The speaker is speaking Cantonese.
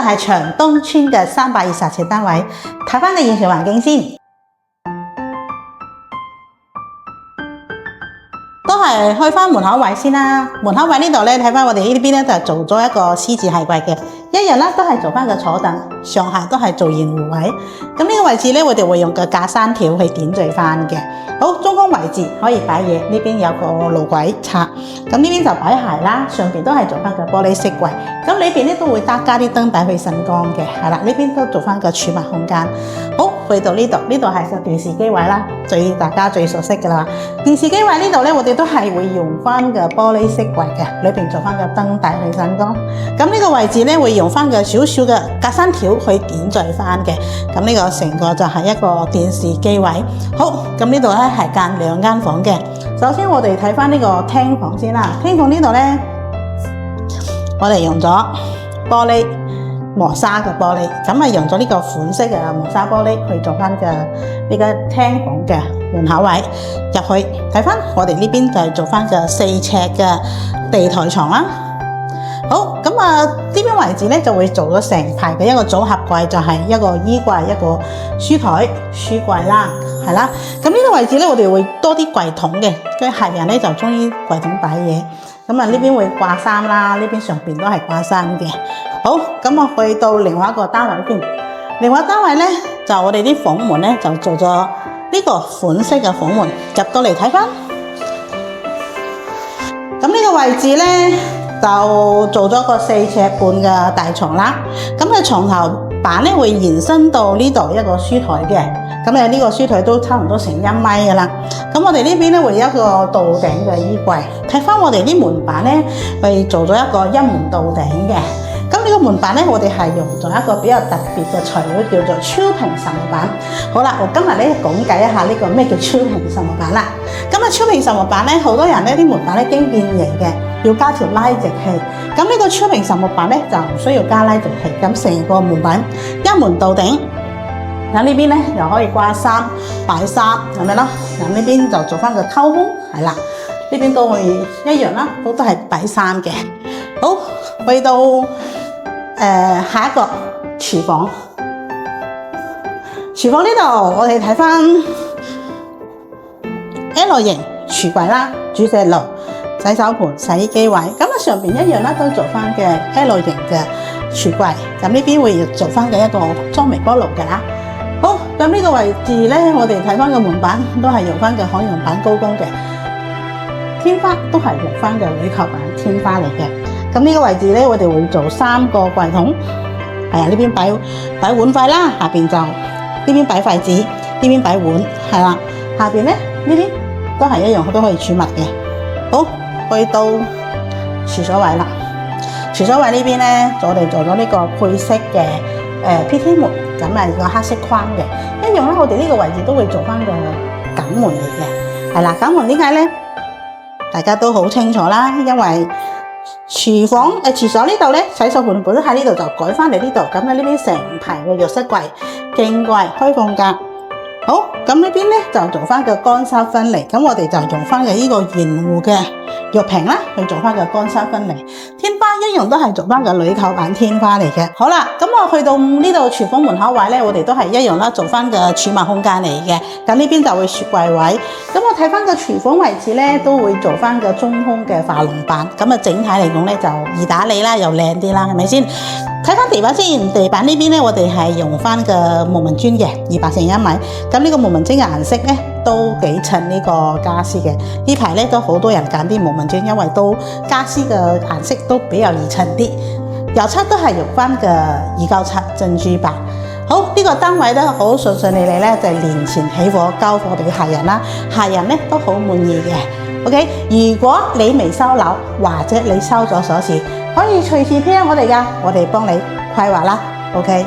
就係長東村嘅320尺單位，睇翻你現場環境先。都係開翻門口位先啦。門口位呢度咧，睇翻我哋呢邊咧就做咗一個獅子鞋櫃嘅，一樣啦，都係做翻個坐凳，上下都係做圓弧位。咁呢個位置咧，我哋會用個架山條去點綴翻嘅。好，中間位置可以擺嘢，呢邊有個路軌插，咁呢邊就擺鞋啦，上邊都係做翻個玻璃飾櫃。咁裏邊咧都會加啲燈帶去滲光嘅，係啦，呢邊都做翻個儲物空間。好，去到呢度係個電視機位啦，大家最熟悉噶啦。電視機位呢度咧，我哋都係會用翻個玻璃飾櫃嘅，裏邊做翻個燈帶去滲光。咁呢個位置咧會用翻個少少嘅隔山條去點綴翻嘅。咁呢個成個就係一個電視機位。好，咁呢度咧係間2間房嘅。首先我哋睇翻呢個廳房先啦。廳房呢度咧，我哋用咗玻璃磨砂嘅玻璃，咁啊用咗呢個款式嘅磨砂玻璃去做翻嘅呢個廳房嘅門口位入去。睇翻我哋呢邊就係做翻個4尺嘅地台床啦。好，咁啊呢邊位置咧就會做咗成排嘅一個組合櫃，就係一個衣櫃、一個書台、書櫃啦，係啦。咁呢個位置咧，我哋會多啲櫃桶嘅，跟住客人咧就中意櫃桶擺嘢。咁啊呢邊會掛衫啦，呢邊上邊都係掛衫嘅。好，咁我去到另外一個單位邊。另外單位咧就我哋啲房門咧就做咗呢個款式嘅房門，入到嚟睇翻。咁呢個位置咧就做咗個4尺半嘅大床啦。咁嘅床頭板咧會延伸到呢度一個書台嘅。咁呢個書台都差唔多成1米㗎啦。咁我哋呢邊咧會有一個到頂嘅衣櫃。睇翻我哋啲門板咧，係做咗一個一門到頂嘅。咁呢個門板咧，我哋係用咗一個比較特別嘅材料，叫做超平實木板。好啦，我今日咧講解一下呢個咩叫超平實木板啦。咁啊，超平實木板咧，好多人咧啲門板咧經變形嘅，要加條拉直器。咁呢個超平實木板咧就唔需要加拉直器，咁成個門板一門到頂。咁呢邊咧又可以掛衫、擺衫，係咪咯？咁呢邊就做翻個偷空，係啦。呢邊都可以一樣啦，都係擺衫嘅。好，去到下一個廚房。廚房呢度我哋睇翻 L 型櫥櫃啦、煮食爐、洗手盆、洗衣機位。咁啊上邊一樣啦，都做翻嘅 L 型嘅櫥櫃。咁呢邊會做翻嘅一個裝微波爐嘅啦。好，咁呢個位置咧，我哋睇翻個門板都係用翻嘅海洋版高工嘅。天花都係用翻嘅鋁扣板天花嚟嘅。咁呢個位置咧，我哋會做3個櫃桶。係啊，呢邊擺碗筷啦，下邊就呢邊擺筷子，呢邊擺碗，係啦。下邊咧呢邊都係一樣，都可以儲物嘅。好，去到廁所位啦。廁所位呢邊咧，我哋做咗呢個配色嘅PT 門，咁啊個黑色框嘅，一樣啦。我哋呢個位置都會做翻個緊門嚟嘅，係啦。緊門點解咧？大家都好清楚啦，因為廚所呢度咧，洗手盆本身喺呢度就改翻嚟呢度，咁啊呢邊成排嘅浴室櫃、鏡櫃、開放格。好，咁呢邊咧就做翻個乾濕分離，咁我哋就用翻嘅呢個圓弧嘅玉屏啦，去做翻個乾濕分離。天花一樣都係做翻個鋁扣板天花嚟嘅。好啦，咁我去到呢度廚房門口位咧，我哋都係一樣啦，做翻個儲物空間嚟嘅。咁呢邊就會雪櫃位。咁我睇翻個廚房位置咧，都會做翻個中空嘅化龍板。咁啊，整體嚟講咧就易打理啦，又靚啲啦，係咪先？睇翻地板先，地板呢邊咧，我哋係用翻個木紋磚嘅，200×1米。咁呢個木紋磚嘅顏色咧，都幾襯呢個家私嘅。呢排咧都好多人揀啲木紋磚，因為都家私嘅顏色都比較易襯啲。油漆都係用翻個297珍珠白。好，呢個單位咧好順利咧，就係年前起貨交貨俾客人啦，客人咧都好滿意嘅。OK， 如果你未收樓或者你收咗鎖匙，可以隨時 PM 我哋噶，我哋幫你規劃啦。OK。